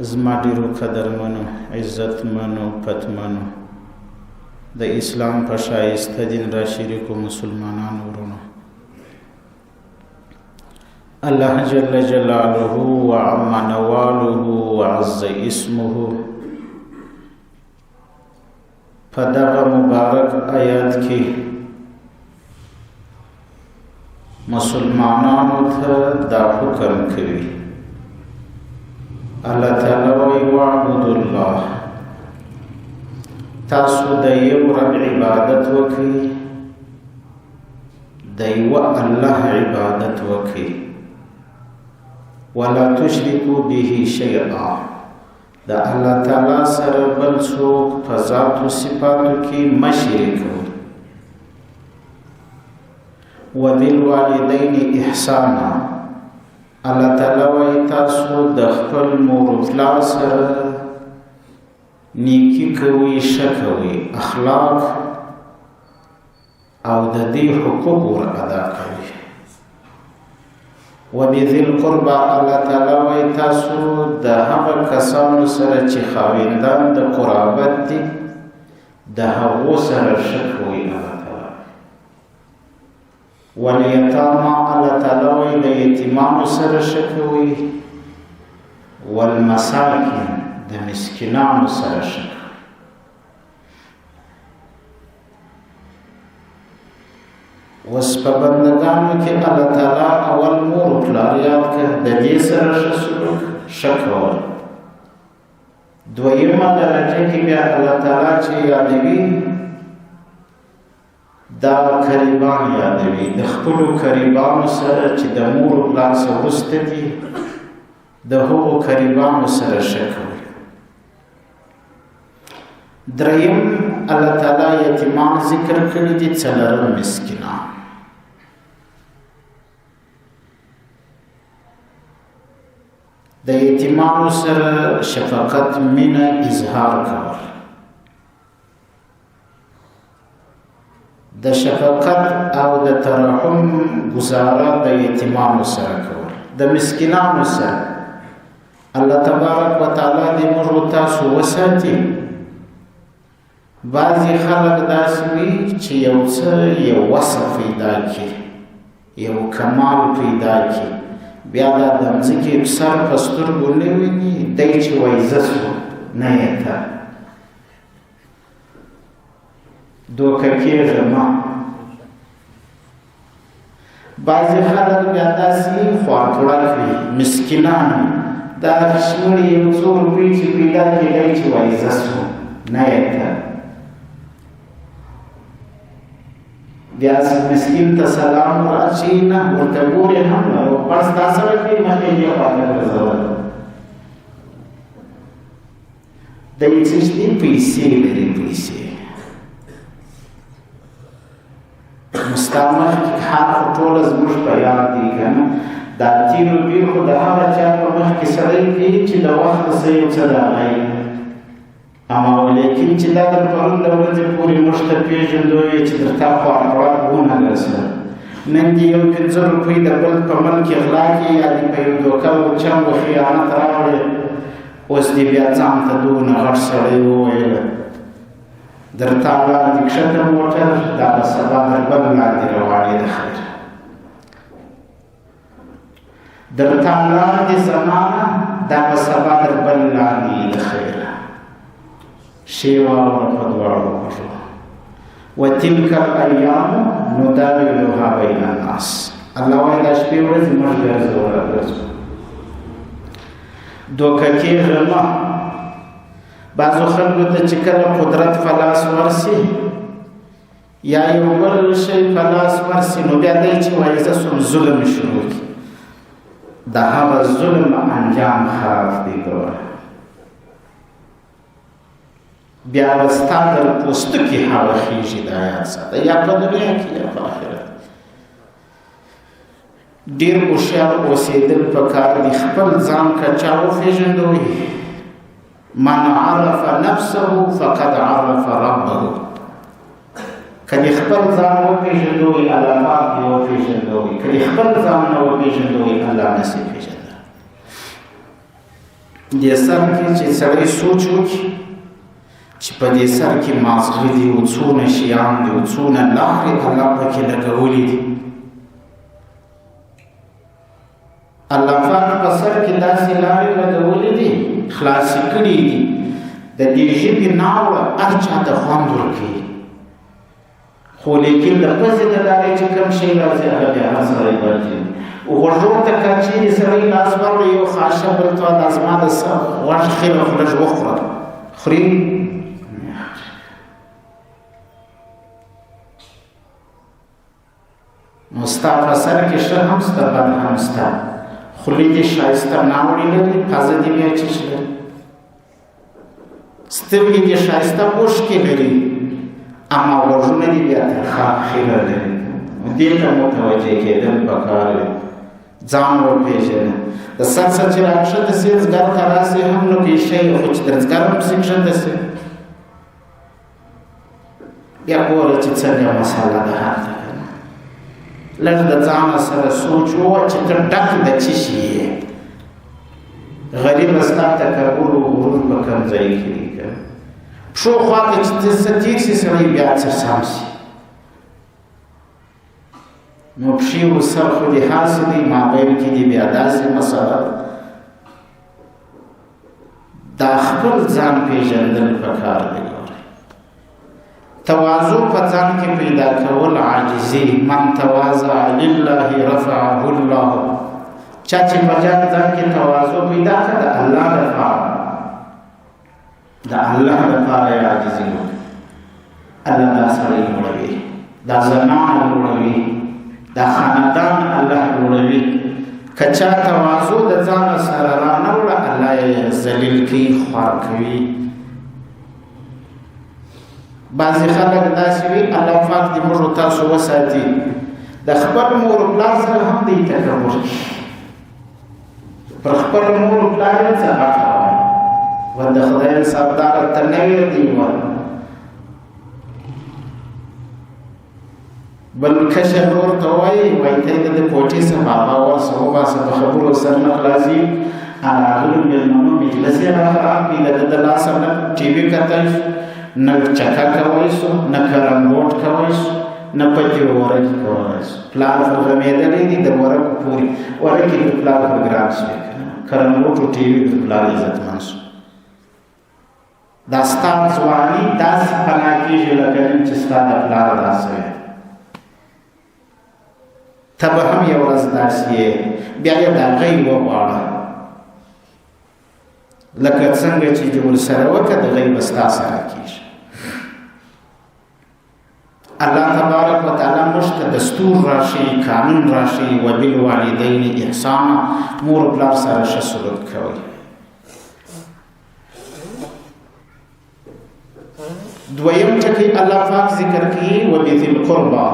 زما ډیرو قدرمنو عزتمنو پتمنو د اسلام په شایسته دین را شریکو مسلمانانو ورونو، الله جل جلاله وعم نواله وعز اسمه په دغه مبارک آیات کې مسلمانانو ته دا حکم کوي. الله تعالی وی وعبدوا الله، تاسو د یو رب عبادت وکړئ، د یو الله عبادت وکړئ، ولا تشركوا به شيئا، د الله تعالی سره بل څوک په ذات او صفاتو کې مه شریک کوئ. وبالوالدین احسانا، الله تعالی وایي تاسو د خپل مور او پلار سره نیکی کوئ، ښه کوئ، اخلاق او د دې حقوق ور ادا کوئ. وبذي القربى، الله تعالی وایي تاسو د هغه کسانو سره چې خاوندان د قرابت دي د هغو سره ښه کوئ. والیتاما، الله تعالی وایي د یتیمانو سره ښه کوئ. والمساکین، د مسکینانو سره ښه کوئ. اوس په بندګانو کې الله تعالی اول مور او پلار یاد کړ، د دې سره ښه سلوک، ښه کول. دویمه درجه کې بیا الله تعالی چې یادوي دا قریبان یادوي، د خپلو قریبانو سره چې د مور او پلار څخه وروسته دي د هغو قریبانو سره ښه کوي. دریم الله تعالی یتیمان ذکر کړي دي، څلورم مسکینان. د یتیمانو سره شفقت، مینه، اظهار کول. د شفقت او د ترحم گزاره د یتیمانو سره کول. د مسکینانو سره الله تبارک وتعالی دې موږ تاسو وساتي. بعضی خلک داسې وي چې یو څه یو وصف پیدا کړي، یو کمال پیدا کړي، بیا دا د مځکې سر په سترګو نه ویني، دی چې وایي زه سو نه یې ته دوکه کېږه ما. بعضې خلک بیا داسې خواکړک وي، مسکینان دا شمړې یو څو روپۍ چې پیدا کړي، دی چې وایي زه سو نه یې ته. بیا مسکین ته سلام راشي، نه ورته ګورې هم نه، بس دا سره کوي مخکې یې خواته ګرځول. دی څه شي پیسې لري، پیسې مستعمل حق ټوله زموږ په یاد دي که نه. دا تیرو پیښو د هغه چا په مخ کې سړی کوي چې د وخت څه یو څه د هغه اما ولیکن چې دا د پرون د ورځې پورې موږ ته پېژندوي چې درته خواړه ونه رسه. نن دې یو 5 روپۍ د بل په ملک کې غلا کړي، یا دې په یو دوکه و چم و خیانت راوړې، اوس دې بیا ځان ته دونه غټ سړی وویله درته وړاندې کښته موټر، دا به سبا در بل لاندې روانې د خیر. درته وړاندې زمانه، دا به سبا در بل لاندې د خیر. شیوا په دواړو مخو. وتلک الایام نداولها بین الناس، الله وایي دا شپې ورځې موږ ګرځو راګرځو. دوکه کېږه مه. بعضو خلکو ته چې کله قدرت په لاس ورسي یا یو بل شی په لاس ورسي، نو بیا دی چې وایي زه سوم ظلم شروع کړي. د هغه ظلم انجام خراب دی ګوره. بیا به ستا در پوستکي هغه خیږي، دا یاد ساته، یا په دنیا کې یا په آخرت. ډېر هوښیار اوسېدل پکار دي، خپل ځان که چا وپېژندوي. من عرف نفسه فقد عرف ربه، که دې خپل ځان وپېژندوي الله پاک دې وپېژندوي، که دې خپل ځان نه وپېژندوي الله نسي پېژنده. دې سر کې چې سړی سوچ وکړي چې په دې سر کې مازغه دي او څونه شیان دي او څونه لارې الله پکې لګولي دي. الله پاک په سر کې داسې لارې لګولي دي خلاصې کړي دي د دې ژبې ناوړه هر چا ته خوند ورکوي، خو لیکن د پزې د لارې چې کوم شی راځي هغه بیا هر سړی ورځي. غوږو ته که چېرې سړی لاس ورکړي یو خاشه بل ته دا زما د سر غوږ خیره خو لږ وخوره خوري نو ستا په سر کې ښه هم سته بد هم سته، خولې دې ښایسته ناوړې لري، پزه دې بیا چیش لري، سترګې دې ښایسته اوښکې لري، اما غوږونه دې بیا ترخه خیره لري. دې ته متوجه کېدل پکار دی، ځان وپېژنه. د سر څه چې راکښته سي ځګر ته راسې هم نو پېښی خو چې تر ځګر هم پسې کښته سي بیا ګوره چې څنګه مسله ده هلته که نه. لږ د ځانه سره سوچ ووه چې ته ډک د څه شي یې. غریبه ستا تکبر و غرور په کوم ځای کې دي که پښو خوا ته چې څه تېر سي سړی بیا څه سم سي نو پښې و سر خو دې هاسې دی مابین کې دې بیا داسې مسله دا خپل ځان پېژندل پکار دی. تواضع په ځان کې پیدا کول عاجزي. من تواضع لله رفعه الله. چا چې په ځان کې تواضع پیدا کړه د الله لپاره د الله لپاره یې عاجزي وکړه، الله دا سړی لوړوي، دا زمانه لوړوي، دا خاندان الله لوړوي. که چا تواضع د ځان سره را نه وړه الله یې ذلیل کوي، خوار کوي. بعضې خلک داسې وي الله پاک دې موږ او تاسو وساتي د خپل مور و پلار سره هم دوی تکبر کوي، پر خپل مور و پلار یې څه حق وایي و د خدای حسابداره ته نه ویردي وایي. بل کشر ورور ته وایي ته یې د کوټې څه بابا ورسه وباسه په خبرو سر نه خلاصي راغلو مېلمنو مجلس یې را خراب کړي د ده لاسه نه ټي وي کتلی شو، نه چکه کولی شو، نه کرم بورډ کولی شو، نه پټې ورکې کولی شو. پلار خو غمېدلی دي د ورکو پورې، ورکې د پلار خو ګران شوې که نه، کرم بورډ او ټي وي د پلار عزتمند شو. دا ستا ځواني داسې پناه کېږي لکه نن چې ستا د پلار داسې وی. ته به هم یو ورځ داسې یې، بیا یې د هغه یې وغواړه لکه څنګه چې جوړ سره وکړه د هغه به ستا سره کېږي. الله تبارک وتعالی موږ ته دستور راشي، قانون راشي، وبالوالدین احسانا، مور پلار سره ښه سلوک کوئ. دویم ټکی الله پاک ذکر کوي وبذی القربى،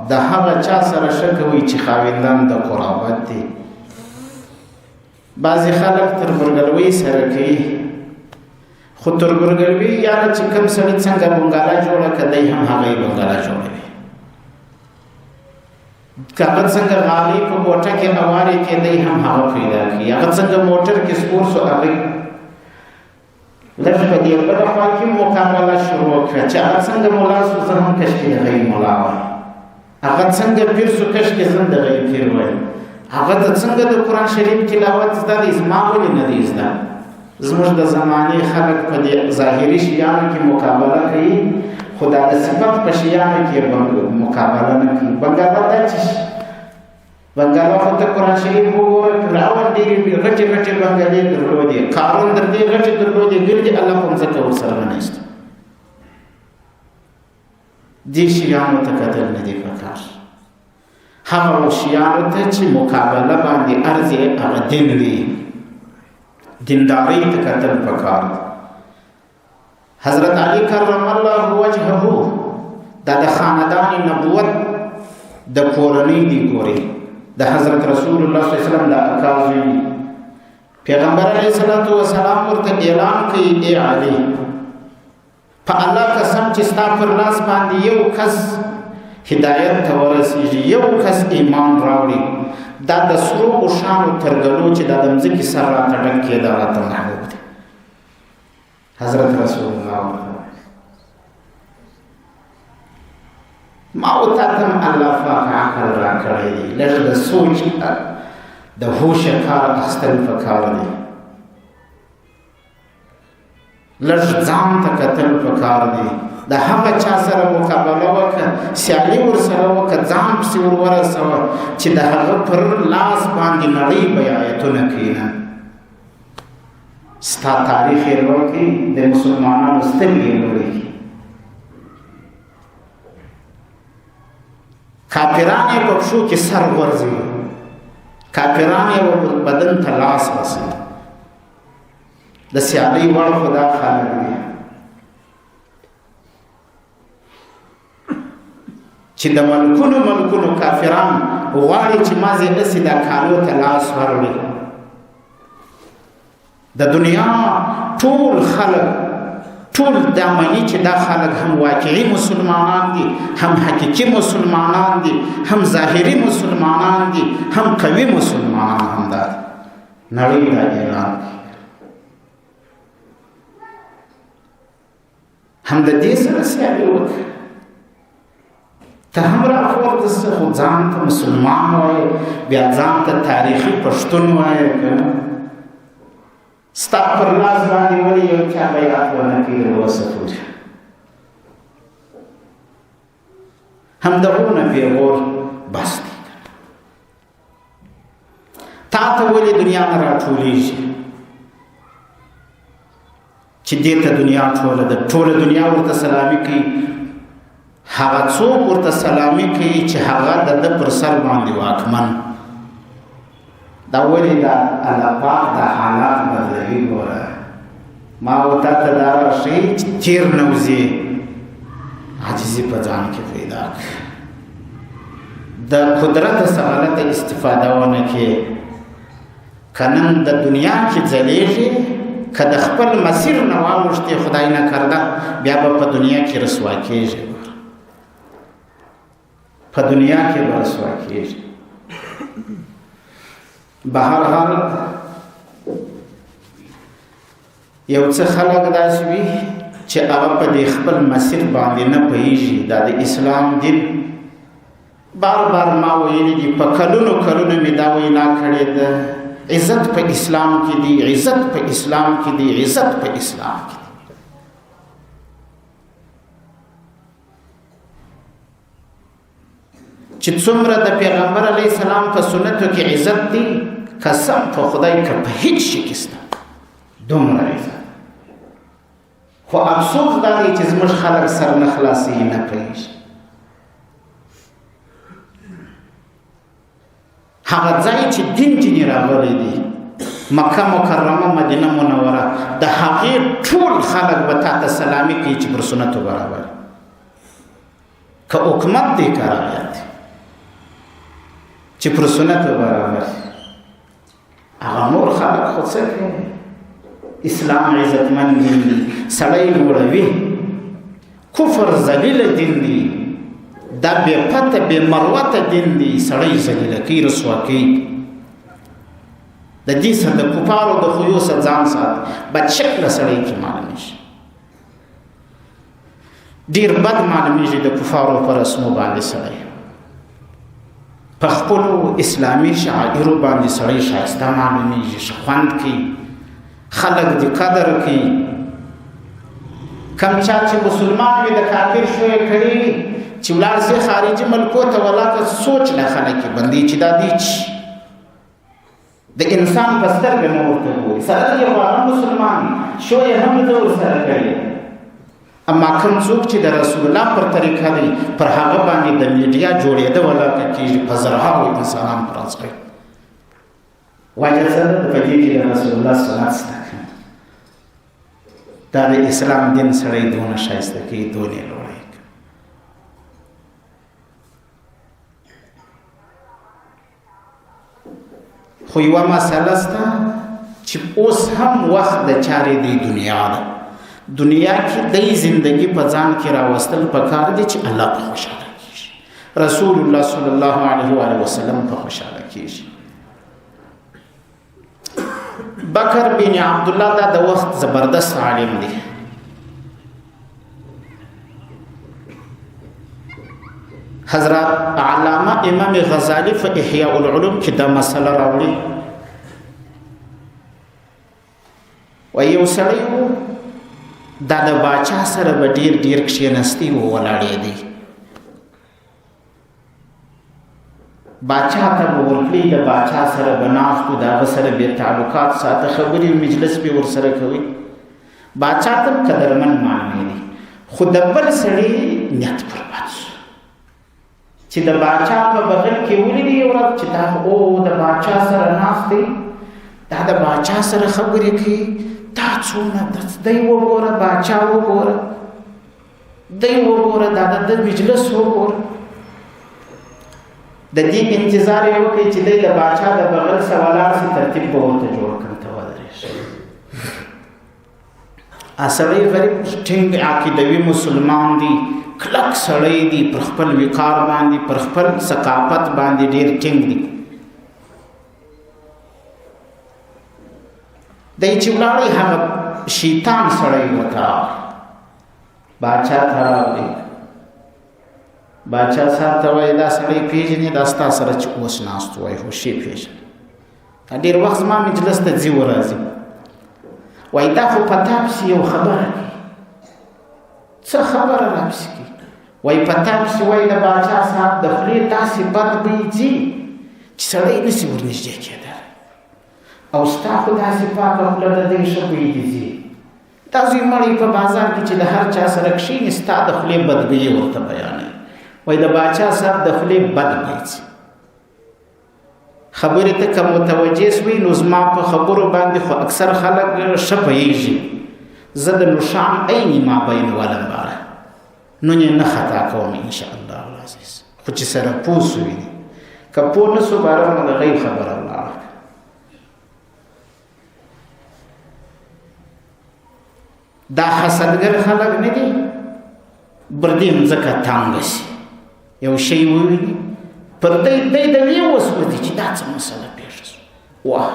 د هغه چا سره ښه کوئ چې خاوندان د قرابت دي. بعضې خلک تربورګلوۍ سره کوي، خو تربورګلوي یاره چې کوم سړي څنګه بنګاله جوړه که دی هم هغه یې بنګاله جوړوي، که هغه څنګه غالۍ په کوټه کې هوارې کې دی هم هغه پیدا کړي، هغه څنګه موټر کې سپور سو هغه لږ په دې بله خوا کې مقابله شروع کړه چې هغه څنګه ملا سو زه هم کشکې د هغې ملا وایم، هغه څنګه پیر سو کشکې زه هم د هغې پیر وایم، هغه د څنګه د قرآن شریف تلاوت زده دی زما ولې نه دی زده. زموږ د زمانې خلک په دې ظاهري شیانو کې مقابله کوي، خو دا د صفت په شیانو کې مقابله نه کوي. بنګاله دا چې بنګاله خو ته قرآن شریف وګوره، فرعون ډېرې غټې غټې بنګالې درلودې، قارون در دې غټې درلودې، ګردې الله په مځکه ورسره ونیسته. دې شیانو ته کتل نه دي پکار، هغه شیانو ته چې مقابله باندې ارزي هغه دین وي، دیندارۍ ته کتل پکار. حضرت علی کرم الله وجهه دا د خاندان نبوت د کورنۍ دی، ګوري د حضرت رسول الله صلی الله علیه وسلم د اکاوی پیغمبر علیه الصلاۃ والسلام ورته اعلان کوي ای علی په الله قسم چې ستا پر لاس باندې یو کس هدایت ته ورسیږي، یو کس ایمان راوړي، دا د سرو اوښانو ترګلو چې دا د مځکې سر راته ډک کېده راته محبوب دی حضرت رسول الله. ما او تا ته هم الله پاک عقل راکړی دی، لږ د سوچ د هوښ کار اخیستل پکار دی، لږ ځان ته کتل پکار دی، د هغه چا سره مقابله وکړه، سیالي ورسره وکړه، ځان پسې ور ورسوه چې د هغه پر لاس باندې نړۍ بیعتونه کښېنه. ستا تاریخ یې لوړ کړي، د مسلمانانو سترګې یې لوړې کړي. کافران یې په پښو کې سر غورځوي، کافران یې بدن ته لاس رسوي. د سیالۍ وړ خو دا خلک دي چې د ملکونو کافران غواړي چې مازې داسې دا کالو ته لاس وروړي. د دنیا ټول خلک ټول دا مني چې دا خلک هم واقعي مسلمانان دي، هم حقیقي مسلمانان دي، هم ظاهري مسلمانان دي، هم قوي مسلمانان هم دا نړۍ دا اعلان کوي. هم د دې سره سیالي وکړه، ته هم راپورته شه خو ځان ته مسلمان وایې، بیا ځان ته تاریخي پښتون وایې که نه. ستا پر لاس باندې ولې یو چا بیعت ونه کړي د اوسه پورې، همدغو نه پېغور بس دی. تا ته ولې دنیا نه راټولېږي چې دې ته دنیا ټوله ده، ټوله دنیا ورته سلامي کوي. هغه څوک ورته سلامي کوي چې هغه د ده پر سر باندې واکمن. دا ولې دا الله پاک دا حالات بدلوي. ګوره ما ورته ته دا راشي چې تیر نه وځي، عاجزي په ځان کې پیدا کړه، د قدرت څخه غلطه استفاده ونه کړې. که نن د دنیا کې ځلېږي، که د خپل مسیر نه واوښتې خدای نه کرده، بیا به په دنیا کې رسوا کېږي، په دنیا کې به رسوا کېږي. بهرحال یو څه خلک داسې وي چې هغه په دې خپل مسیر باندې نه پوهېږي. دا د اسلام دین بار ما ویلي دي، په کلونو مې دا وینا کړې ده، عزت په اسلام کې دی، عزت په اسلام کې دی، عزت په اسلام کې دی. چې څومره د پیغمبر علیه السلام په سنتو کې عزت دی، قسم په خدای که په هیڅ شي کې شته دومره عزت. خو افسوس دا دی چې زموږ خلک سر نه خلاصي نه پوهېږي. هغه ځای چې دین ځینې راغلی دی، مکه مکرمه مدینه منوره، د هغې ټول خلک به تا ته سلامي کوي چې پر سنتو برابر، که حکومت دی که رعیت دی، چې پر سنتو برابر. هغه نور خلک خو څه کوي؟ اسلام عزتمن دین دی، سړی لوړوي، کفر ذلیل دین دی، دا بې پته بې مروته دین دی، سړی ذلیله کوي، رسوا کوي. د دې سره د کفارو د خویو څخه ځان سات، بد شکله سړی کې معلومېږي، ډېر بد معلومېږي د کفارو په رسمو باندې سړی. په خپلو اسلامي شعائرو باندې سړی ښایسته معلومېږي، ښه خوند کوي، خلک دې قدر کوي. کم چا چې مسلمان وي د کافر شوی کړي چې ولاړ سي خارجي ملکو ته، ولاکه سوچ نه خلک یې بندي چې دا دی چې د انسان په سترګه نه ورته ګوري. سره یې غواړم مسلمان شوی هم د ورسره کوي، اما کوم څوک چې د رسول الله پر طریقه دی، پر هغه باندې د میډیا جوړېده ولاکه کېږي، په زرهاوو انسانان پر ازغی. وجه څه ده؟ په دې کې د رسول الله سنت شته. دا د اسلام دین سړی دونه ښایسته کوي، دونه یې لوړوي. خو یوه مسله شته چې اوس هم وخت د چارې دی دنیا ده. دنیا کې دی زندگی په ځان کې راوستل پکار دی چې الله په خوشحاله کېږي، رسول الله صلی الله علیه و وسلم په خوشحاله کېږي. بکر بن عبدالله دا د وخت زبردست عالم دی. حضرت علامه امام غزالی په احیاء العلوم کې دا مسله راوړي. و یو سړی و دا د باچا سره به ډیر کښېنستی و ولاړې دی. باچا ته به ورتلي د باچا سره به ناست و د هغه سره بې تعلقات ساته خبرې مجلس به ورسره کوي. باچا ته قدرمن معلومې دي خو د بل سړي نیت برباد شو چې د باچا په بغل کې ولیدي یو ورځ چې دا او د باچا سره ناست دی دا د باچا سره خبرې کوي دا څونه دی وګوره باچا وګوره دی وګوره دا د مجلس وګوره. د دې انتظار یې وکړي چې دی د باچا د بغل سره ولاړ شي ترتیب به ورته جوړ کړي ته ودرېږي. سړی غریب ټینګ عقیدوي مسلمان دی کلک سړی دی پر خپل وقار باندې پر خپل ثقافت باندې ډېر ټینګ دی. دی چې ولاړی هغه شیطان سړی ورته باچا ته راغلی. باچا صاحب ته وایي دا سړی پېژنې دا ستا سره چې اوس ناست وایي هوښې پېژنې ډېر وخت زما مجلس ته ځي ورځي وایي دا خو په تا پسې یو خبره کوي. څه خبره را پسې کوي؟ وایي په تا پسې وایي د باچا صاحب د خولې داسې بد بوی ځي چې سړی نسي ورنږدې کېدلی او ستا خو داسې پاکه خوله د دې ښه بوی دې ځي. دا زوی مړی په بازار کې چې د هر چا سره کښېني ستا د خولې بدبویي ورته بیانوي. وایي د باچا صاحب د خولې بد بوی ځي. خبرې ته که متوجه سوي نو زما په خبرو باندې خو اکثر خلک ښه پوهېږي. زه د نوشان عیني ما بین ولم باره نو یې نه خطا کوم انشاءالله العزیز. خو چې سره پوه سوي که پوه نه سو باره نو د غیب خبره ولاړه. دا حسدګر خلک نه دي بردې مځکه تانګه شي یو شی وویني پر دی د ویې وسوځي چې دا څه مسله پېښه شوه. واه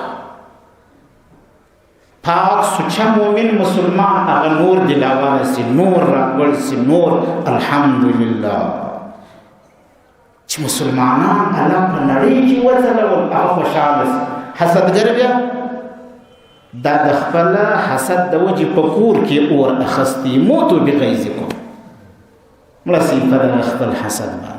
پاک سوچه مومن مسلمان هغه نور دلاواره سي نور راګوړ سي نور الحمدلله چې مسلمانان الله په نړۍ کې وځلول هغه خوشحاله سي. حسدګر بیا دا د خپل حسد د وجې په کور کې اور اخستی موتو بغیظکم مړه سي په دغه خپل حسد باندې.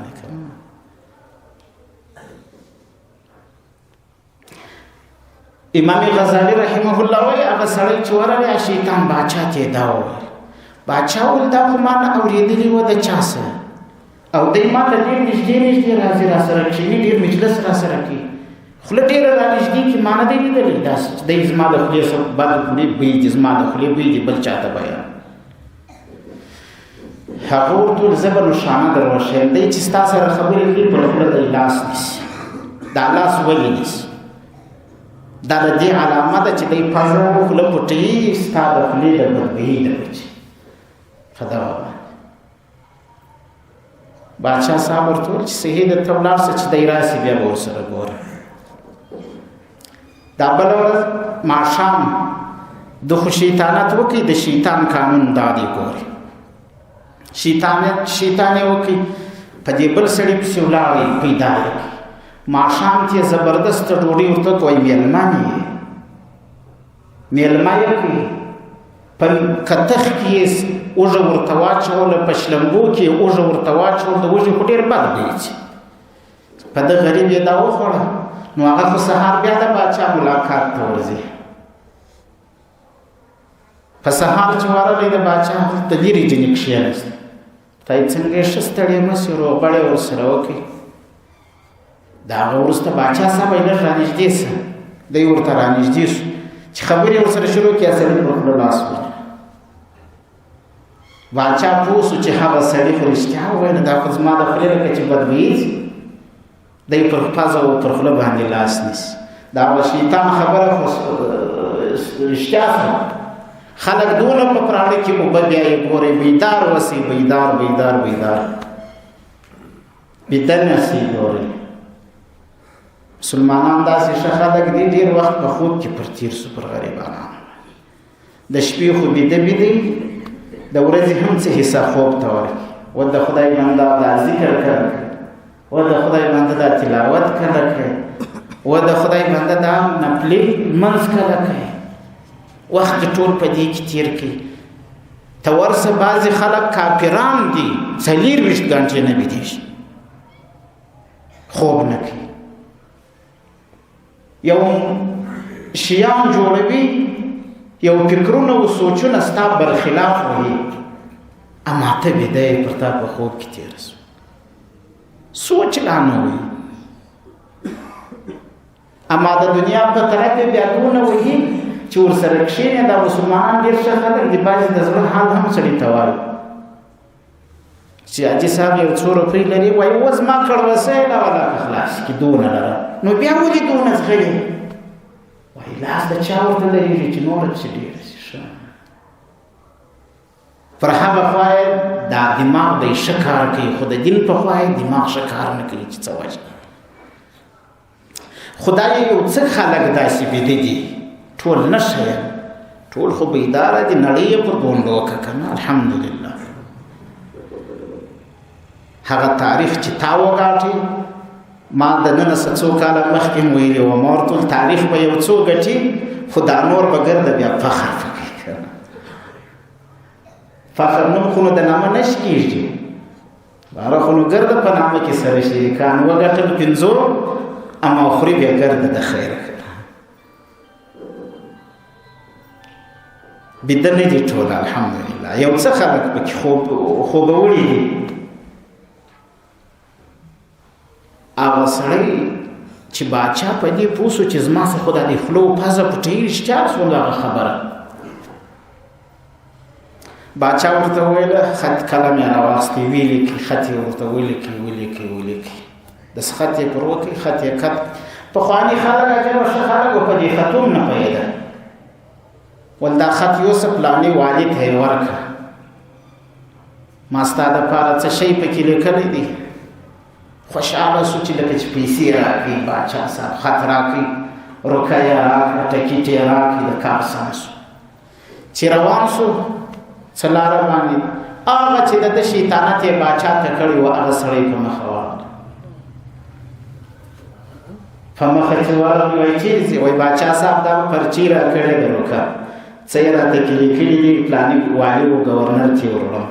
امام غزالی رحمه الله وایي هغه سړی چې ورغی شیطان باچا ته دا وویل باچا وویل دا خو ما نه اورېدلي وه د چا سره او دی ما ته ډېر نږدې راځي را سره کښېني ډېر مجلس را سره کوي خوله ډېره را نږدې کړي ما نه دی لیدلی داسې چې دی زما د خولې څه بد خولې بوی دي زما د خولې بوی دي بل چاته بیان. هغه ورته وویل زه به نوشانه در وښیم دی چې ستا سره خبرې کوي پر خوله دی لاس نیسي دا لاس ولې نیسي دا د دې علامه ده چې دی پزه خوله پټوي ستا د خولې د بدبویي د وجې په دغه باندې. باچا صاحب ورته وویل چې صحیح درته ولاړ شه چې دی راسي بیا به ورسره ګوره. دا بله ورځ ماښام د خو شیطانت وکړي د شیطان قانون دا دی ګوري شیطانیت یې وکړي په دې بل سړي پسې ولاړ یې پیدا یې کړي ماښام چې زبردسته ډوډۍ ورته وایي میلمان یې میلمه یې کړي په کتخ کې یې اوږه ورته واچوله په شلمبو کې یې اوږه ورته واچول د اوږې خو ډېر بد بوی چې په ده غریب یې دا وخوړه نو هغه خو سهار بیا د باچا ملاقات ته ورځي. په سهار چې ورغلی د باچا ته لرې جنې کښېناست ته یې څنګه یې ښه ستړی مه شې روغبړ یې ورسره وکړي. د هغه وروسته باچا صاحب یې لږ رانږدې شه دی ورته رانږدې شو چې خبرې ورسره شروع کړي سړي پر خوله لاس ونیو. باچا پوه شو چې هغه سړي خو رښتیا وویل دا خو زما د خولې لکه چې بدبویي ځي دی پر پزه او پر خوله باندې لاس نیسي. دا هغه شیطان خبره خو رښتیا شوه. خلک دونه په پراړه کې اوبه بیا یې ګورئ بیدار اوسئ بیدار بیده نسئ ګورئ مسلمانان داسې ښه خلک دي ډېر وخت په خوب کې پر تېر سو پر غریبانانو د شپې خو بیده بیده د ورځې هم څه حصه خوب ته ورکړي و د خدای بنده دا ذکر کله کوي و د خدای بنده دا تلاوت کله کوي و د خدای بنده دا نفلي لمونځ کله کوي وخت ټول په دې کې تېر کوي ته ورسه بعضې خلک کافران دي 24 ګنټې نه بیدېږي خوب نه کوي یو شیان جوړوي یو فکرونه او سوچونه ستا برخلاف وي اما ته بیده یې پر تا په خوب کې تېره سو سوچ لا نه وي اما د دنیا په طرف یې بیا دونه وهي چې ورسره کښېنې دا مسلمانان ډېر ښه خلک دي بعضې د زړه حال هم سړي ته وایي چې حاجي صاحب یو څو روپۍ لري وایي اوس ما کړوسی لا ولا که خلاص کړي دونه لره نو بیا ولې دونه زغلې وایي لاس د چا ورته لرېږي چې نوره چې ډېره شي ښه پر هغه خوا یې دا دماغ دی ښه کار کوي خو د دین په خوا یې دماغ ښه کار نه کوي چې څه وجه خدای یو څه خلک داسې بیده دي ټول نه ښه یم ټول خو بیداره دي نړۍ یې پر غونډو وکړه که نه الحمدلله هغه تاریخ چې تا وګاټي ما د نن څه څو کاله مخکې م ویلي وم ما ورته تاریخ به یو څو ګټي خو دا نور به ګرده بیا فخر فکر کنه فخر نوم خو نو د نامه نش کېږي باره خو نو ګرده په نامه کې سره شریکان وګټل 5 اما خوري بیا ګرده د خیره کنه بیده نه دي ټوله الحمدلله یو څه خلک پکې خوبوړي دي هغه سړی چې باچا په دې پوه سو چې زما څه خو دا د خولو پزه پټوي رښتیا څومره هغه خبره باچا ورته وویله خط قلم یې راواخیستی ویې لیکي خط یې ورته ولیکي داسې خط یې پر وکړي خط یې کت پخواني خلک عجبه ښه خلک و په دې خطوم نه پوهېده ول دا خط یوسف پلاني والي ته یې ورکړه ما ستا دپاره څه شی پکې لیکلی دی خوشحاله سو چې لکه چې پیسې راکړي باچا صاحب خط راکړي روکه یې راکړه ټکټ یې راکړي د کار سم سو چې روان سو څه لاره باندې هغه چې د ده شیطانت یې باچا ته کړی و هغه سړی په مخه ورغله په مخه چې ورغلي وایي چیرې ځې وایي باچا صاحب دا پرچي راکړې ده روکه څه یې راته کې لیکلي دي پلاني والي و ګورنر ته یې وروړم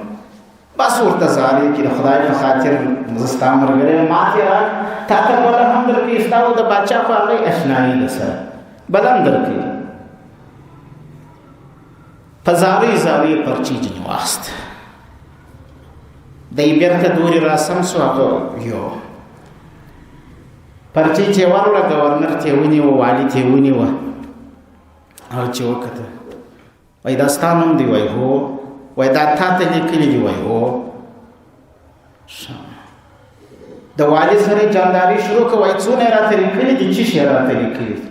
بس ورته زارې کړي د خدای په خاطر زه ستا ملګری یم ماتې راک تا ته بله هم درکړي ستا و د باچا په هغې اشنایي ده سره بله هم درکړي په زارۍ زارۍ پرچي ځینې واخیست دی بېرته دورې راسم سو هغه یو پرچي چې یې وروړه ګورنر ته یې ونیوه والي ته یې ونیوه هغه چې وکته وایي دا ستا نوم دی وایي هو وای دا تا ته لیکلي دي وای هو د والي سره جانداري شروع کړه وای څونه یې راته لیکلي دي څه شی راته لیکلي دي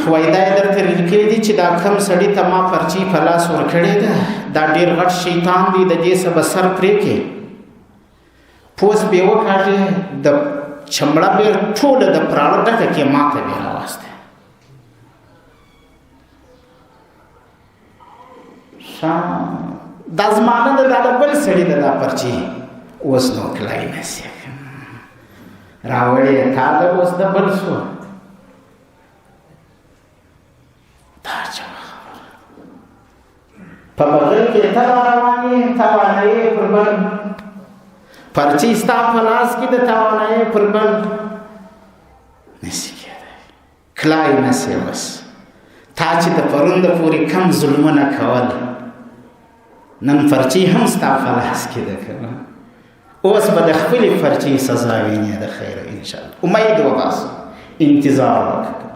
وای دا یې درته لیکلي دي چې دا کوم سړي ته ما پرچي په لاس ورکړې ده دا ډېر غټ شیطان دی د دې څه به سر پرې کړې پوست به یې وکاږې د چمړه به یې ټوله د پراړه ډکه کې ما ته به یې راواستې دا زمانه ده دا د بل سړي ده دا پرچي اوس نو کلای نسي راوړې تا ده اوس د بل شو دا عجبه خبره په بغل کې ته روانې توانایې پر بل پرچي ستا په لاس کې د توانایې پر بل نسي کېدی کلای نسي اوس تا چې د پرون د پورې کم ظلمونه کول نن فرچی هم ستا په لاس کې ده کنه اوس به د خپلې فرچی سزا وینې د خیره انشاءالله امید وباسه انتظار وکړه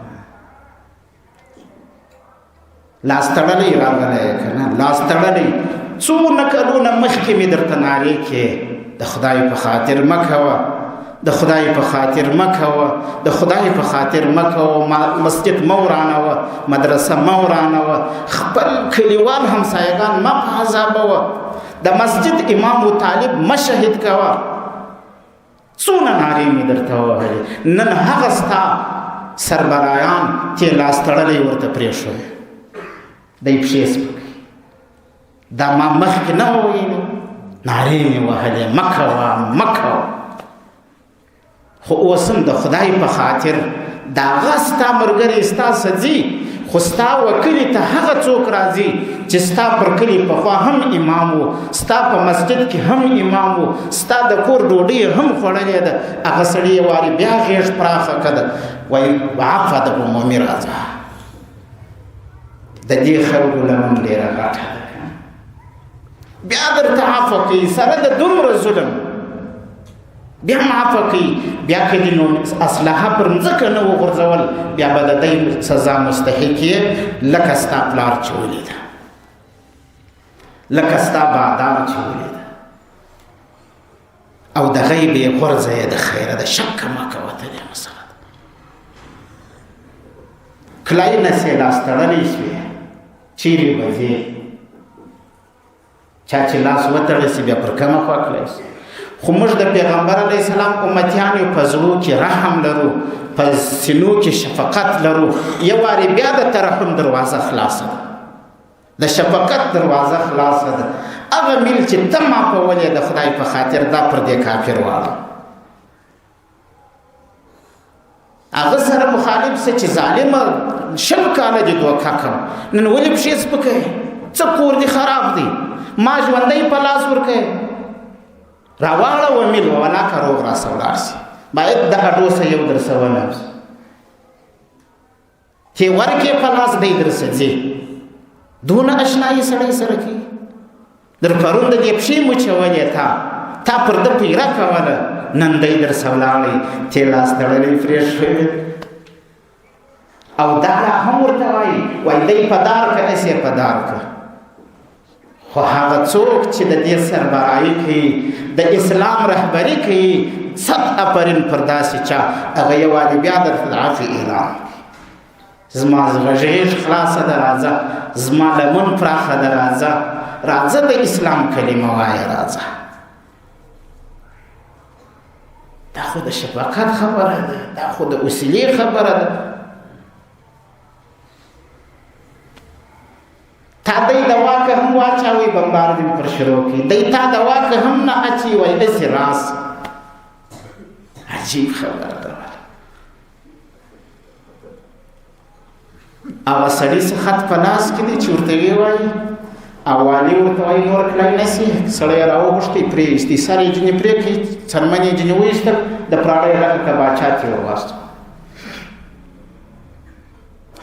لاس تړلی راغلی کنه لاس تړلی څونه کلونه مخکې مې درته نارې کې د خدای په خاطر مه کوه د خدای په خاطر مه کوه د خدای په خاطر مه کوه مسجد مه ورانوه مدرسه مه ورانوه خپل کلیوال همسایګان مه په عذابوه د مسجد امام و طالب مه شهید کوه څونه نارې مې درته ووهلې، نن هغه ستا سربرایان چې لاس تړلی ورته پرېښودی، دی پښې سپکوي. دا ما مخکې نه وه ویلي، نارې مې وهلې مه کوه مه کوه. خو اوس هم د خدای په خاطر د هغه ستا ملګری ستا ځي، خو ستا وکلي ته هغه څوک راځي چې ستا پر کلي پخوا هم امام و، ستا په مسجد کې هم امام و، ستا د کور ډوډۍ هم خوړلې ده، هغه سړي یې وارې بیا غېږ پراخه کړه، وایي عفه د عمومي راځه. د دې خلکو لمن ډېره غټه ده، بیا درته عفه کوي سره د دومره ظلم، بیا هم عفه کوي. بیا که دې نو اسلحه پر مځکه نه وغورځول، بیا به د دی سزا مستحق یې، لکه ستا پلار چې ولیده، لکه ستا بادار چې ولیده، او د غیب یې غورځه یې د خیره ده. شک مه کوه ته دې مسله ده. کلای نسې لاس تړلی شوې، چیرې به ځې؟ چا چې لاس وتړی سي بیا پر کومه خوا کلی سي؟ خو موږ د پیغمبر علیه السلام امتیان یو، په زړو کې رحم لرو، په سینو کې شفقت لرو. یو وارې بیا د ترحم دروازه خلاصه ده، د شفقت دروازه خلاصه ده. هغه میل چې ته ماپولې د خدای په خاطر، دا پر دې کافر واړه، هغه سره مخالف څه چې ظالمه 20 کاله دې دوکه کړم، نن ولې پښې سپکوې؟ څه کور دې خراب دی؟ ما ژوندی په لاس ورکوې؟ راواړه ومیل ولاکه روغ راسه ولاړ سي. باید دغه ډوسه یو درسه ونیم سي چې ورکې په لاس دی درسه ځي. دونه اشنایي سړی سره کوي. در پرون د دې پښې مچولې تا پر ده پیره کوله، نن دی درسه ولاړی چې لاس تړلی فرېښ شوی. او دا هم ورته وایي دی په دار که اسې په دار که. خو هغه څوک چې د دې سربرایي کوي، د اسلام رهبري کوي، 100 آفرین پر داسې چا، هغه یووالې بیا درته د عفو اعلان. زما غږیږ خلاصه ده راځه، زما لمن پراخه ده راځه، راځه د اسلام کلمه وایه راځه. دا خو د شفقت خبره ده، دا خو د وسیلې خبره ده. تا دی د واکه هم واچاوی بمباردین پر شروع کی، دی تا د واکه هم نه اچي وای داسې راس. عجیب خبره ده. هغه سړي څه خط په لاس کې دی چې ورته ویې وایي، او والي ورته وایي نور کلی نه سي. سړی یې راوغوښتی پرېویستي، سر یې ځینې پرې کړي، څرمن یې ځینې وایستل، د پراړه یې ډکه کړه، باچا ته یې ورواستو.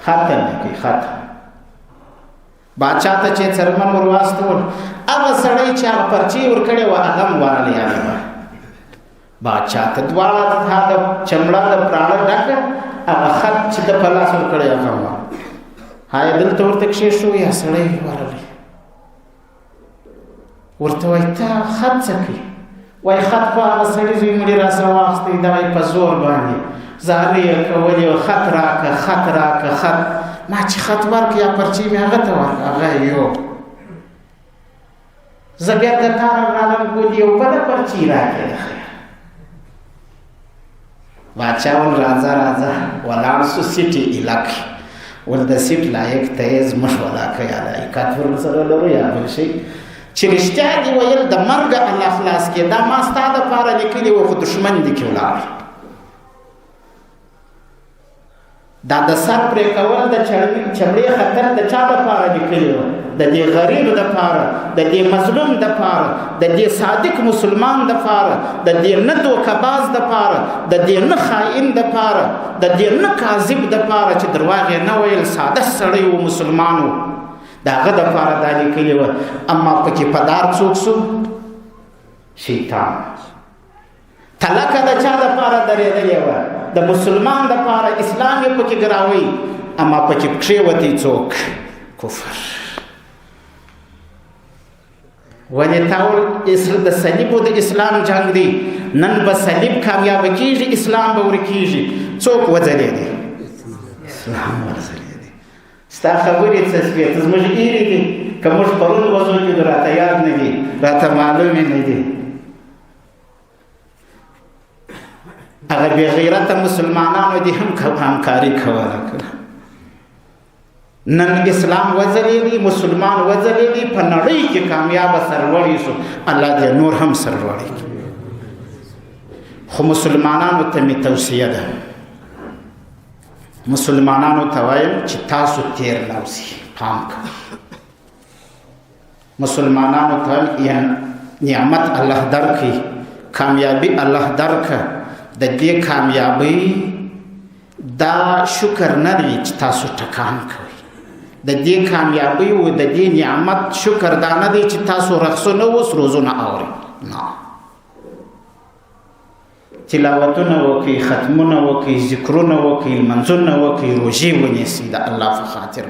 خط نه کوي، خط باچا ته چې څرمن ورواستول، هغه سړی چې هغه پرچې ورکړې وه هغه هم ورلی هغه باچا ته دواړه د چمړه د پراړه ډکه، هغه خط چې د په لاس ورکړی هغه هم هایه دلته ورته کښېښو. یا سړی ورلی ورته وایي ته خط څه کوي؟ وایي خط خو هغه سړي زوی مړي راسره واخیستی، دغه یې په زور باندې زارې یې کولې، خط راکه خط راکه خط. ما چې خط ورکړ یا پرچې مې هغه ته ورکړه، هغه یو. زه بیا د تا راغلم ګل یو بله پرچې راکړې ده. باچا ول راځه راځه ولاړ سو، سیټ یې ایله کړ. ول د سیټ لایق ته یې زموږ ولاکه یا لایقات ورسره لرو یا بل شی چې رښتیا دې ویل د مرګه الله خلاص کړې. دا ما ستا دپاره لیکلي وو، خو دښمن دې کې ولاړ. دا د سر پرې کول د چمړې خطر د چا دپاره لیکلي وو؟ د دې غریب دپاره، د دې مظلوم دپاره، د دې صادق مسلمان دپاره، د دې نه دوکهباز دپاره، د دې نه خائن دپاره، د دې نه کاذب دپاره چې درواغ یې نه ویل، ساده سړی و، مسلمان و، د هغه دپاره دا لیکلي وه. اما پکې پدار څوک سو؟ شیطان. تلکه د چا دپاره درېدلې وه؟ د مسلمان دپاره، اسلام یې پکې ګراوی، اما پکې کښېوتی څوک؟ کفر. ولې تا ول د صلیب و د اسلام جنګ دی، نن به صلیب کامیابه کېږي، اسلام به ورکېږي. څوک وځلېدی؟ اسلام ورځلېدی. ستا خبرې څه سوې؟ ته زموږ ایرې دي، که موږ پرون وځو کېدو راته یاد نه دي، راته معلومې نه دي. هغه بې غیرته مسلمانانو دې هم همکاري کوله. نن اسلام وځلېدی، مسلمان وځلېدی، په نړۍ کې کامیابه سرلوړی شو. الله دې نور هم سرلوړی کړي. خو مسلمانانو ته مې توصیه ده، مسلمانانو ته وایم چې تاسو تیر نه اوسئ، پام کوئ. مسلمانانو ته نعمت الله درکړي، کامیابی الله درکړه. د دې کامیابی دا شکر نه دی چې تاسو ټکان کوئ. د دې کامیابی او د دې نعمت شکر دا نه دی چې تاسو رقصونه اوس روزونه اورئ. نه، تلاوتونه وکړئ، ختمونه وکړئ، ذکرونه وکړئ، لمنځونه وکړئ، روژې ونیسئ د الله په خاطر.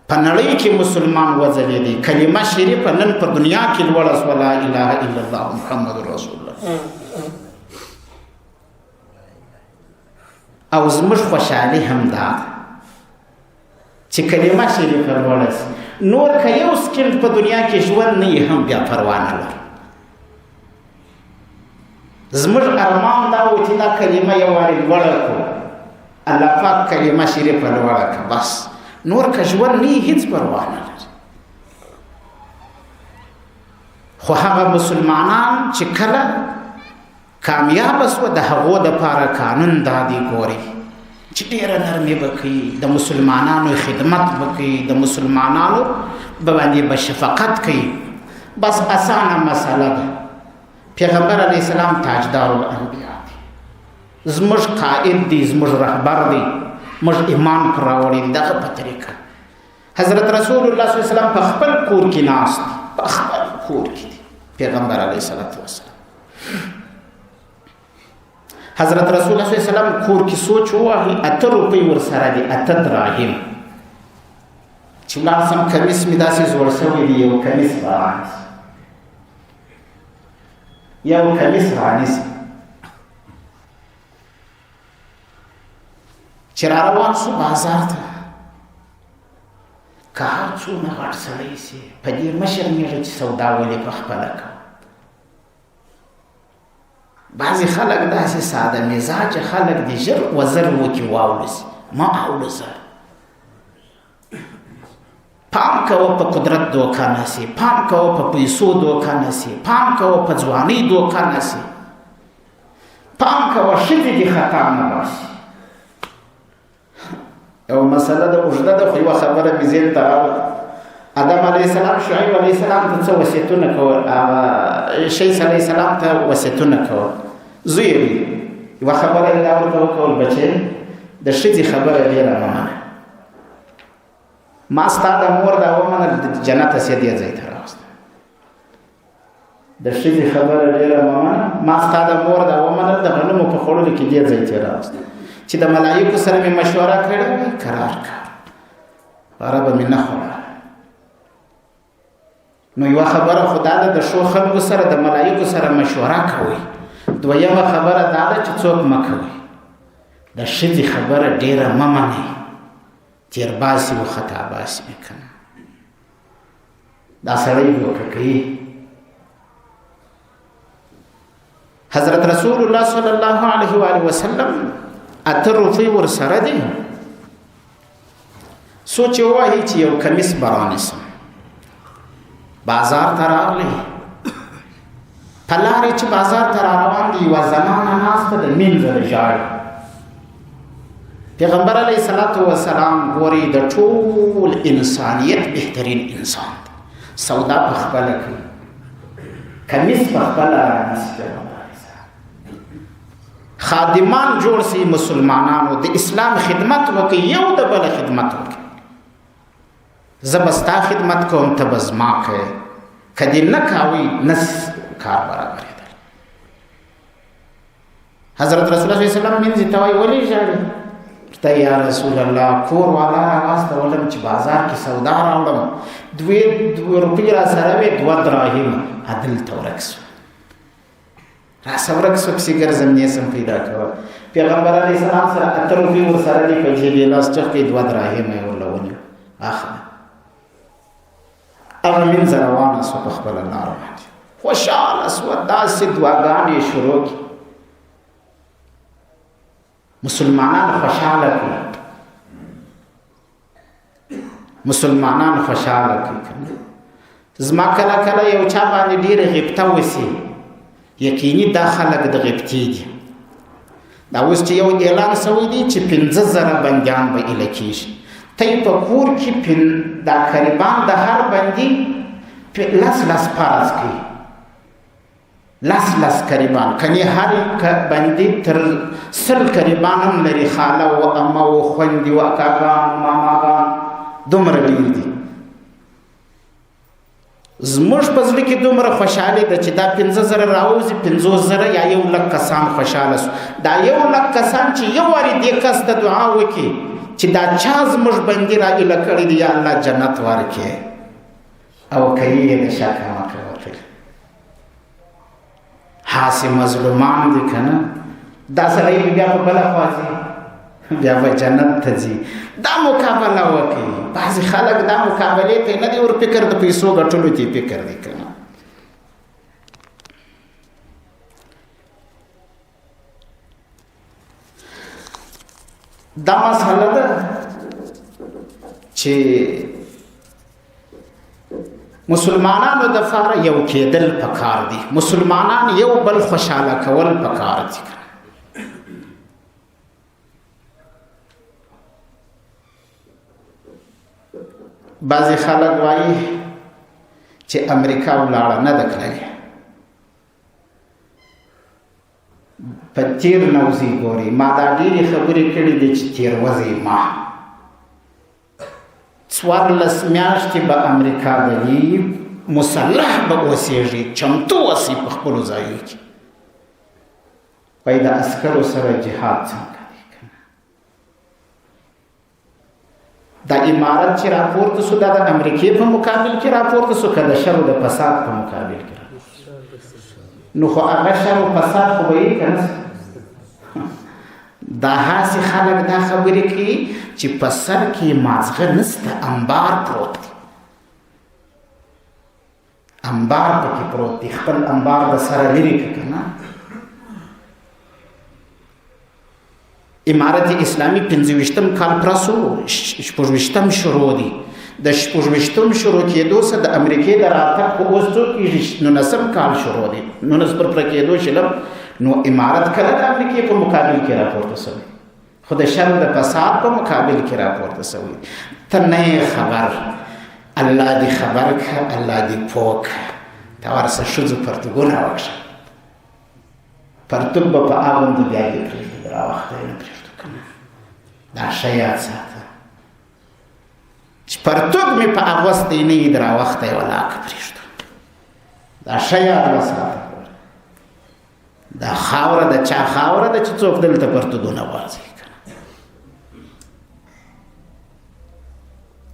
په نړۍ کې مسلمان وځلېدی، کلمه شریفه نن په دنیا کې لوړه شوه، لا اله الا الله محمد رسول الله. او زموږ خوشحالي هم دا ده چې کلمه شریفه لوړه شي. نور که یو سکند په دنیا کې ژوند نه یې هم بیا پروا نه لرو. زموږ ارمان دا و چې دا کلمه یو وارې لوړه کړو، الله پاک کلمه شریفه لوړه کړه، بس نور که ژوند نه یې هېڅ پروا نه لري. خو هغه مسلمانان چې کله کامیابه سوه، د هغو دپاره قانون دا دی ګورئ چې ډېره نرمي به کوي، د مسلمانانو خدمت به کوي، د مسلمانانو باندې به شفقت کوي. بس اسانه مسله ده. پیغمبر علیه السلام تاجدار الانبیا دی، زموږ قائد دی، زموږ رهبر دی، موږ ایمان پر راوړی دی. دغه په طریقه حضرت رسول الله صلی الله علیه وسلم په خپل کور کې ناست دی، په خپل کور کې دی پیغمبر علیه السلام. حضرت رسول الله صلی الله علیه وسلم کور کې سوچ وواهی، 8 روپۍ ورسره دي، 8 دراهم. چې ولاړ سم کمیس مې داسې زوړ شوی دی، یو کمیس به رانیسم، یو کمیس رانیسم. چې را روان شو بازار ته، که هر څومره غټ سړی سي، په دې مه شرمېږه چې سودا ولې په خپله کوه. بعضې خلک داسې ساده مزاجه خلک دي، ژر وزر وکړي واولسي، ما اولسه. پام کوه په قدرت دوکه نه سي، پام کوه په پیسو دوکه نه سي، پام کوه په ځوانۍ دوکه نه سي، پام کوه ښځې دې خطا نه باسي. یو مسله ده اوږده ده، خو یوه خبره مې ذهن ته راغله. آدم علیه السلام شعیب علیه السلام ته څه وصیتونه کول، شیث علیه السلام ته وصیتونه کول. زوی یې یوه خبره یې دا ورته وکول، بچې د ښځې خبره ډېره مه منه، ما ستا د مور دا ومنل، د جنت اسې دې ځای ته راوسته. د ښځې خبره ډېره مه منه، ما ستا د مور دا ومنل، د غنمو په خوړلو کې دې ځای ته راوسته. چې د ملایکو سره مې مشوره کړې وي، قرار کړ، ربه مې نه خوړه. نو یوه خبره خو دا ده، د ښو خلکو سره د ملایکو سره مشوره کوئ. دویمه خبره دا ده چې څوک مه کوئ، د ښځې خبره ډېره مه منئ، تیر باسي و خطا باسي مې که نه. دا سړی دوکه کوي. حضرت رسول الله صلی الله علیه و آله وسلم 8 روپۍ ورسره دي. سوچ یې ووهي چې یو کمیس به رانیسم. بازار ته راغلی، په لارې چې بازار ته را روان دي، یوه زنانه ناسته ده، مینځه ده، ژاړي. پیغمبر علیه الصلاة والسلام ګوري د ټول انسانیت بهترین انسان دی، سودا په خپله کوي، کمیس په خپله رانیسي. خادمان جوړ سي مسلمانانو، د اسلام خدمت وکړي، یو د بل خدمت وکړي. زه به ستا خدمت کوم، ته به زما کوې، که دې نه کاوی نس کار برابرېدل. حضرت رسول الله صلی الله علیه وسلم مینځي ته وایي ولې ژاړې؟ ورته یا رسول الله کور والا راواستولم چې بازار کې سودا راوړم، 2 روپۍ را سره وې، 2 دراهم هلته ورک شو، راسه ورک شو، پسې ګرځم نیسم پیدا کوه. پیغمبر علیه السلام سره 8 روپۍ ورسره دي، په جیب یې لاس چغ کړي، 2 دراهم یې ورله ونیو، اخله. هغه مینځه روانه سوه په خپله لاره باندې، خوشحاله سوه، داسې دعاګانې یې شروع کړي. مسلمانان خوشحاله کړي، مسلمانان خوشحاله کړي. زما کله کله یو چا باندې ډېره غیبته وسي، یقیني دا خلک د غیبتي دي. دا اوس چې یو اعلان سوی دی چې 15,000 بندیان به ایله کېږي، ته یې په کور کې دا قریبان د هر بندي 10 فرض کړي، 10 قریبان، کنی هر بندي تر 100 قریبان هم لري، خاله و امه و خوندې و اکاګان ماماګان، دومره ډېر دي. زموږ په زړه کې دومره خوشحالي ده چې دا 15,000 راوځي، 50,000 یا 1,00,000 کسان خوشحاله شو. دا 1,00,000 کسان چې یو وارې دې کس ته دعا وکړي چې دا چا زموږ بندي را ایله کړی دی، یا الله جنت ورکړي، او که یې د شا کمه کوي. هاسې مظلومان دي که نه، دا سړی بیا په بله خوا ځي، بیا به جنت ته ځي. دا مقابله وکړي. بعضې خلک دا مقابلې ته نه دی ور فکر، د پیسو ګټلو ته فکر دی که نه. دا مسئله ده چې مسلمانانو دپاره یو کېدل پکار دي، مسلمانان یو بل خوشحاله کول پکار دي. بعضې خلک وایي چې امریکا ولاړه نه ده کړلې، په تیر نوځي ګوري. ما دا ډېرې خبرې کړي دي چې تیر وځي ما 14 میاشتې به امریکا به وي، مسلح به اوسېږي، چمتو اوسي په خپلو ځایو کې. وایي د عسکرو سره جهاد څنګه دی که نه. دا امارت چې راپورته سو، دا د امریکې په مقابل کې راپورته سو، که د شر او د فساد په مقابل کې راپورته سو؟ نو خو هغه شر او فساد خو به یې که نه. دا هاسې خلک دا خبرې کوي چې په سر کې مازغه نسته، انبار پروت دی، انبار پکې پروت دی، خپل انبار د سره لرې که که نه. امارت اسلامی 25م کال پرسو، 26م شروع دی. د 26م شروع کېدو سره د امریکې د راتګ په اوس څو کېږي، 19م کال شروع دی، 19 پر پوره کېدو شلم. نو امارت کله د امریکې په مقابل کې راپورته شوی، خو د شر د فساد په مقابل کې راپورته شوی. ته نه یې خبر، الله دې خبر که، الله دې پوه که. ته ورسه ښځو پرتوګونه وکړه، پرتوګ به په اغوندو بیا دې پرېږدي، راوخته یې نه پرېږدو که نه. دا ښه یاد ساته چې پرتوګ مې په اغوستی نه وي، د راوخته یې ولاکه پرېږدو. دا ښه یاد وساته. دا خاوره د چا خاوره ده چې څوک دلته پرتوګونه واچوي که نه.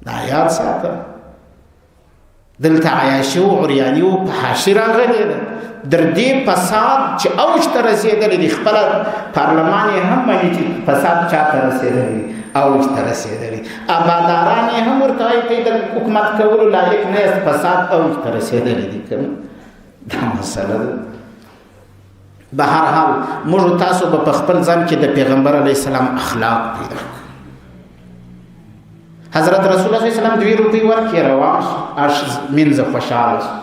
دا یاد ساته. دلته عیاشي و عریاني و فحاشي راغلې ده، در دې فساد چې اوج ته رسېدلی دی. خپله پارلمان یې هم مني چې فساد چا ته رسېدلی، اوج ته رسېدلی. آباداران یې هم ورته وایي ته د حکومت کولو لایق نه یاست، فساد اوج ته رسېدلی دی که نه. دا مسله ده. به هر حال موږ تاسو به په خپل ځان کې د پیغمبر علیه السلام اخلاق پیدا کړو. حضرت رسول الله صلی الله علیه وسلم 2 روپۍ ورکړې، روان شو، اش مینځه خوشحاله شو.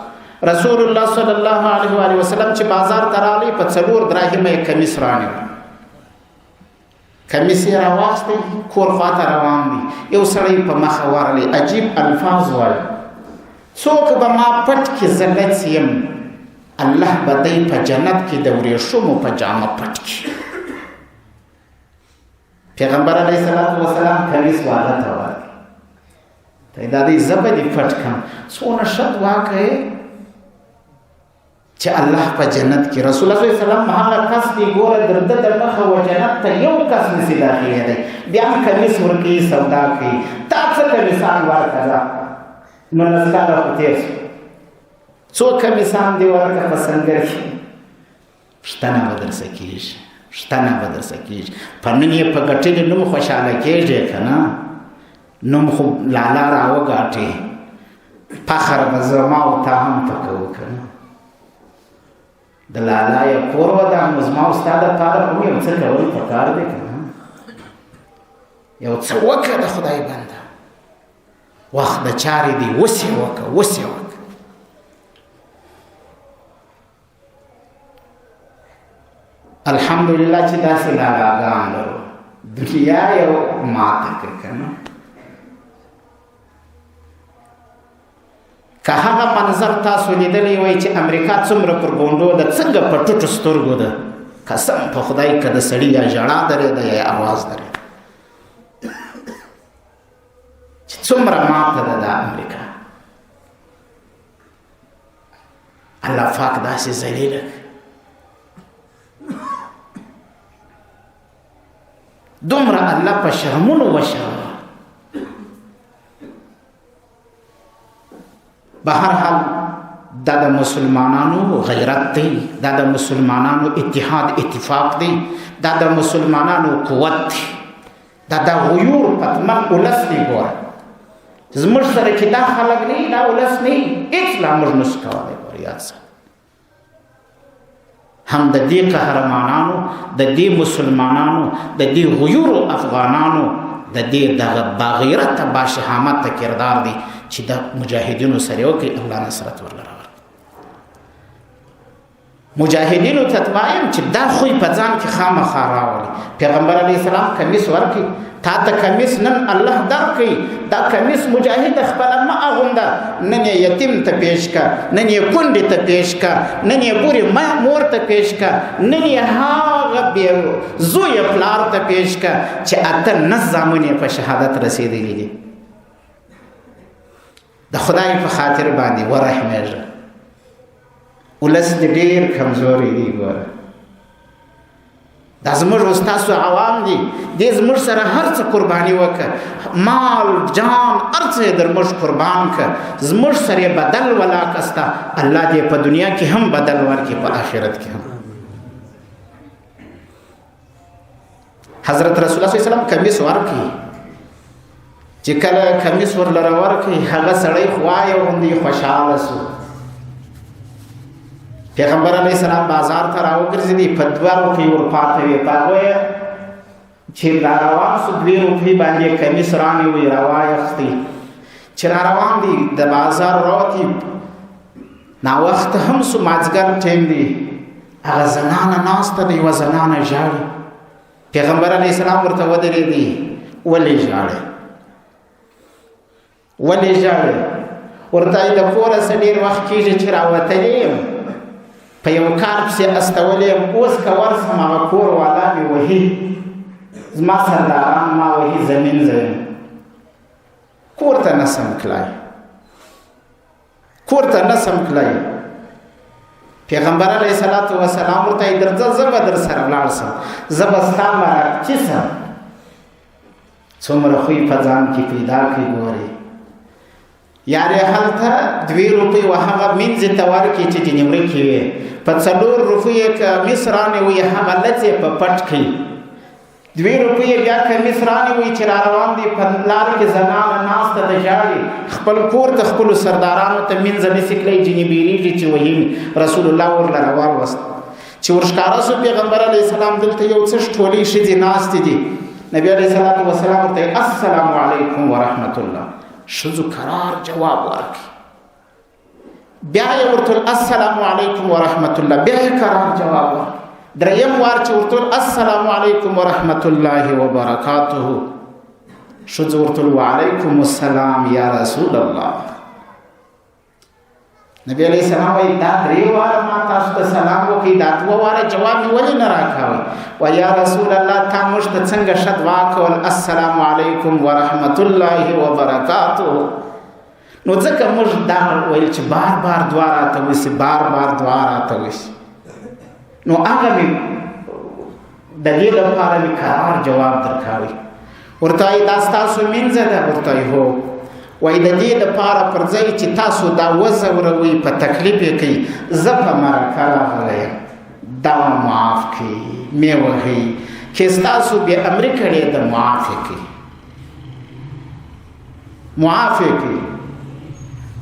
رسول الله صلی الله علیه و آله وسلم چې بازار ته راغلی، په 4 دراهمه یې کمیس رانیو، کمیس یې راواخیستی، کور خواته روان دی. یو سړی په مخه ورغلی، عجیب الفاظ وایي، څوک به ما پټ کې زلت یم، الله به دی په جنت کې د وریښمو په جامه پټ کړي. پیغمبر علیه السلام کمیس واده ته ورغی، ته دا دی زه به دې پټ کړم. څونه ښه دعا کوې چې الله په جنت کې. رسول الله صلی الله علیه وسلم هغه کس دی ګوره در ده د مخه و جنت ته یو کس نسي داخلېدی، بیا هم کمیس ورکوي، سودا کوي. تا څه کمیسان ورکړه؟ نو لس کاله خو تېر شو، څو کمیسان دې ورکړه په سنګر کې. پوښتنه به درڅه کېږي، پوښتنه به درڅه کېږي. په نن یې په ګټلي نوم خوشحاله کېږې که نه؟ نوم خو لالا راوګاټې، فخر به زما او تا هم ته کوو که نه؟ د لالا یې کور ودان، نو زما او ستا دپاره خو یو څه کول پکار دی که نه؟ یو څه وکړه د خدای بنده، وخت د چارې دی، اوس یې وکړه، اوس یې وکړه. الحمدلله چې داسې لالاګان لرو، دنیا یو ماته کړه که نه. که هغه منظر تاسو لیدلی وای چې امریکا څومره پر ګونډو ده، څنګه په ټوټو سترګو ده، قسم په خدای که د سړي یا ژړا درېده یا اواز درېده چې څومره ماته ده دا امریکا. الله پاک داسې ذلیله دومره الله په شرمونو وشرمه. به هر حال دا د مسلمانانو غیرت دی، دا د مسلمانانو اتحاد اتفاق دی، دا د مسلمانانو قوت دی، دا د غیور پتمن اولس دی. ګوره زموږ سره چې دا خلک نه دا اولس نه هېڅ لا موږ نشو کولی. ګوره یاد ساتئ، هم د دې قهرمانانو، د دې مسلمانانو، د دې غیورو افغانانو د دې دغه باغیرته باشهامته کردار دی چې د مجاهدینو سره وکړي، الله نصرت ورله راوړي. مجاهدینو ته وایم چې دا خوی په ځان کې خامخا راولي. پیغمبر علیه السلام کمیس ورکړي، تا ته کمیس نن الله درکړي، دا کمیس مجاهد خپله مه اغونده، نن یې یتیم ته پیش که، نن یې کونډې ته پیش که، نن یې بورې مور ته پیش که، نن یې هغه بې زویه پلار ته پیش که چې 8 زامن یې په شهادت رسېدلي دي. د خدای په خاطر باندې ورحمېږه. ولس دې ډېر کمزوري دي. ګوره دا زموږ استاسو عوام دي، دې زموږ سره هر څه قرباني وکړه، مال جان هر څه یې در موږ قربان کړه، زموږ سره یې بدل ولاکسته. الله دې په دنیا کې هم بدل ورکړي، په آخرت کې هم. حضرت رسول الله صلی الله علیه وسلم کمیس ورکړي، چې کله کمیس ورلره ورکړي هغه سړی خوا یې غوندې خوشحاله سو. پیغمبر علیه السلام بازار ته راوګرځېدي، په 2 روپۍ ورپاته وې، په هغو یې چې را روان سو 2 روپۍ باندې کمیس رانیوی راوایستی. چې را روان دي د بازار راوتي، ناوخته هم سو، مازدیګر ټیم دی، هغه زنانه ناسته ده، یوه زنانه ژاړي. پیغمبر علیه السلام ورته ودرېدي، ولې ژاړې؟ ولې ژاړې؟ ورته د کوره څه ډېر وخت کېږي چې راوتلی یم، په یو کار پسې استولی یم، اوس که ورسم هغه کور والا مې وهي، زما سرداران ما وهي، زمین زیم، کور ته نسم تللی، کور ته نسم تللی. پیغمبر علیه الصلاة والسلام ورته وایي درځه، زه به در سره ولاړ سم، زه به ستا مراکچي سم. څومره خوی په ځان کې پیدا کړي. ګورې یارې هلته 2 روپۍ و هغه منځې ته ورکړي چې ځینې ورکې وې، په 4 روپۍ کمیس رانیوي، هغه لڅې په پټ کړي. 2 روپۍ بیا کمیس رانیوي چې را روان دي، په لار کې زنانه ناسته ده ژاړي، خپل کور ته خپلو سردارانو ته منځه نسي تللی، ځینې بیریږي چې وهي رسول الله ورله راوالوست. چې ورښکاره سو پیغمبر علیه السلام دلته یو څه ټولې ښځې ناستې دي. نبی علیه الصلاة والسلام ورته السلام علیکم ورحمت الله، ښځو قرار جواب ورکړي. بیا یې ورته السلام علیکم ورحمت الله، بیا یې قرار جواب ورکړي. 3یم وار چې ورته السلام علیکم ورحمت الله وبرکاته، ښځو ورته وعلیکم السلام یا رسول الله. نبی علیه السلام وایي دا 3 واره ما تاسو ته سلام وکړي، دا 2 واره جواب مې ولې نه راکوئ؟ وایي یا رسول الله تا موږ ته څنګه ښه دعا کول، السلام علیکم ورحمت الله وبرکاته. نو ځکه موږ دا ویل چې بار بار دعا راته وشي، بار بار دعا راته وشي، نو هغه مې د دې لپاره مې قرار جواب درکوي. ورته وایي دا ستاسو مینځه ده؟ ورته وایي هو. وایي د دې دپاره پر ځای چې تاسو دا وځوروئ، په تکلیف یې کوي، زه په مرکه راغلی یم، دا معاف کړي، مې وهئ، چې ستاسو بې امري کړې ده معاف یې کړي، معاف یې کړي.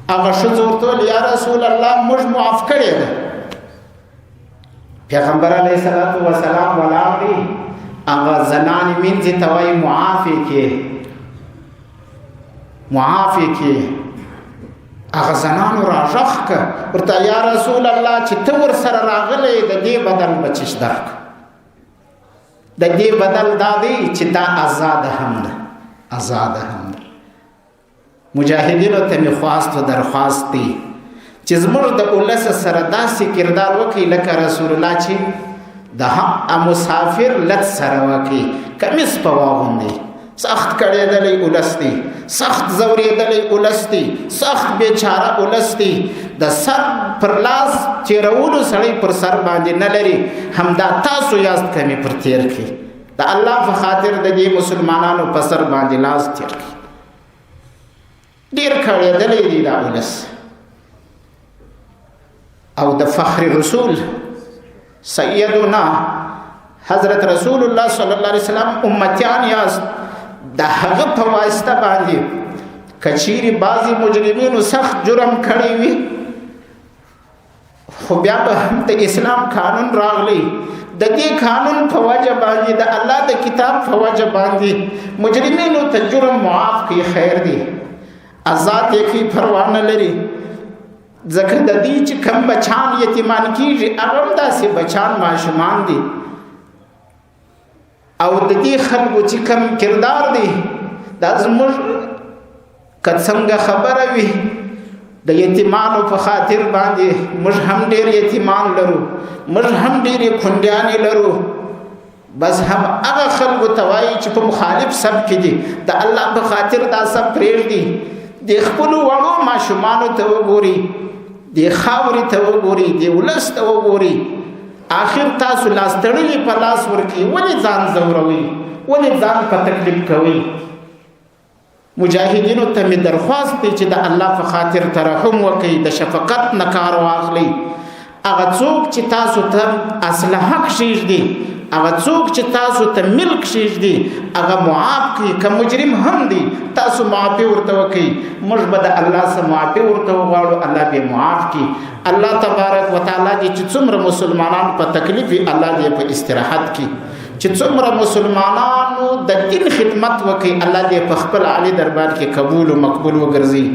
هغه ښځو ورته ویل یا رسول الله موږ معاف کړې ده. پیغمبر علیه الصلاة والسلام ولاړ دی، هغه زنانې مینځې ته وایي معافې کې هغه زنانو راغږ که ورته یا رسول الله چې ته ورسره راغلی د دې بدل به چش درک د دې بدل دا دی چې دا آزاده هم ده مجاهدینو ته مې خواست و درخواست دی چې زموږ د اولس سره داسې کردار وکړي لکه رسول الله چې د مسافر لت سره وکړي کمیس په واغوندي سخت کړېدلی اولس دی سخت زورېدلی اولس دی سخت بیچاره اولس دی د سر پر لاس تېرولو سړی پر سر باندې نه لري همدا تاسو یاست کمی پر تیر کړي د الله په خاطر د دې مسلمانانو په سر باندې لاس تیر کړي ډېر کړېدلی دی دا اولس او د فخر رسول سیدنا حضرت رسول الله صلی الله علیه وسلم امتیان یاست د هغه په واسطه باندې کچيري بعضی مجرمینو سخت جرم کړی وي خو بیا به هم د اسلام قانون راغلی د دې قانون په وجه باندې د الله د کتاب په وجه باندې مجرمینو ته جرم معاف کی خیر دی آزاد یې کی پروا نه لري ځکه د دې چې کم بچان یتیمان کیږي هغه داسې بچان ماشومان دي او د دې خلکو چې کم کردار دی دا زموږ که څنګه خبره وي د یتیمانو په خاطر باندې موږ هم ډېر یتیمان لرو موږ هم ډېرې کونډیانې لرو بس هم هغه خلکو ته وایي چې په مخالف سب کې دي د الله په خاطر دا سب پرېږدي د خپلو وړو ماشومانو ته وګوري د خاورې ته وګوري د ولس ته وګوري آخر تاسو لاس تړلې په لاس ورکړي ولې ځان ځوروي ولې ځان په تکلیف کوي مجاهدینو ته مې درخواست دی چې د الله په خاطر ترحم وکړي د شفقت نه کار واخلي هغه څوک چې تاسو ته اسلحه کښېږدي هغه څوک چې تاسو ته ملک کښېږدي هغه معاف کړي که مجرم هم دی تاسو معافي ورته وکړي موږ به د الله څخه معافي ورته وغواړو الله به معاف کړي الله تبارک وتعالی دې چې څومره مسلمانان په تکلیف وي الله دې په استراحت کړي چې څومره مسلمانانو د دین خدمت وکړي الله دې په خپل عالی دربار کې قبول او مقبول وګرځي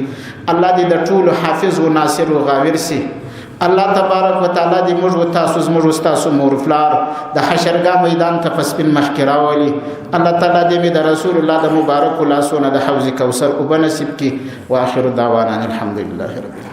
الله دې د ټولو حافظ او ناصر او غاور سي الله تبارک وتعالی دې موږ او تاسو زموږ استاد مور فلار د حشرګاه میدان ته پسپین مخکرا ولي الله تعالی دې د رسول الله د مبارک لاسونه د حوض کوثر او بنصیب کی واخر دعوانا الحمدلله رب العالمین.